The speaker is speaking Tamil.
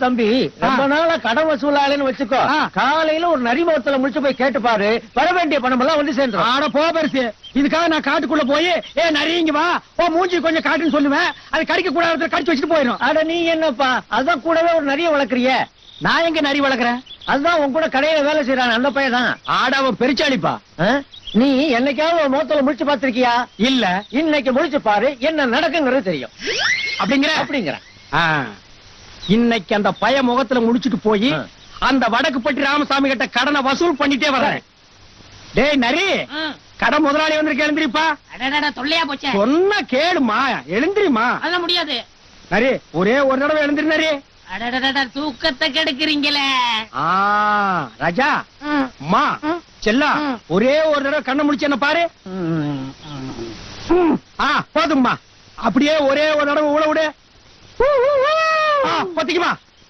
தம்பி ரொம்ப நாளா கடன் வசூலாளன்னு வச்சுக்கோ. காலையில ஒரு நரிமுகத்துல முடிச்சு போய் கேட்டு பாரு, வர வேண்டிய பணம் எல்லாம் வந்து சேர்ந்துரும். ஆட போ பெருசு. இதுக்காக நான் காட்டுக்குள்ள போய் நரிங்க வா ஓ மூஞ்சி கொஞ்சம் காட்டுன்னு சொல்லுவேன். அது கடிக்க கூடாது, கடிச்சு வச்சுட்டு போயிடும். அட நீ என்னப்பா, அதான் கூடவே ஒரு நரிய வளர்க்கறிய. நான் எங்க நரி வளர்க்கறேன்? அதுதான் உன் கூட கடையில வேலை செய்யறான் அந்த பையன் தான். ஆட அவன் பெருச்சாளிப்பா. நீ என்னைக்காவது ஒரு முகத்துல முடிச்சு பாத்திருக்கியா? இல்ல. இன்னைக்கு முடிச்சு பாரு, என்ன நடக்குங்கிறது தெரியும். அப்படிங்கிற இன்னைக்கு அந்த பய முகத்துல முடிச்சுட்டு போய் அந்த வடக்குப்பட்டி ராமசாமி கிட்ட கடனை வசூல் பண்ணிட்டே வர்றேன். டேய் நரி, கடை முதலாளி வந்திருக்க, எழுந்திரிப்பா. தொல்லையா போச்சே. சொன்னா கேளுமா, எழுந்திரிமா. அதெல்லாம் முடியாது. நரி ஒரே ஒரு தடவை எழுந்திரி நரி. தூக்கத்தை கெடுக்கிறீங்களே. ராஜா மா செல்லா, ஒரே ஒரு தடவை கண்ணை முடிச்சு என்ன பாரு. போதும்மா, அப்படியே ஒரே ஒரு தடவை ஊழ விடு. பத்திக்குமா.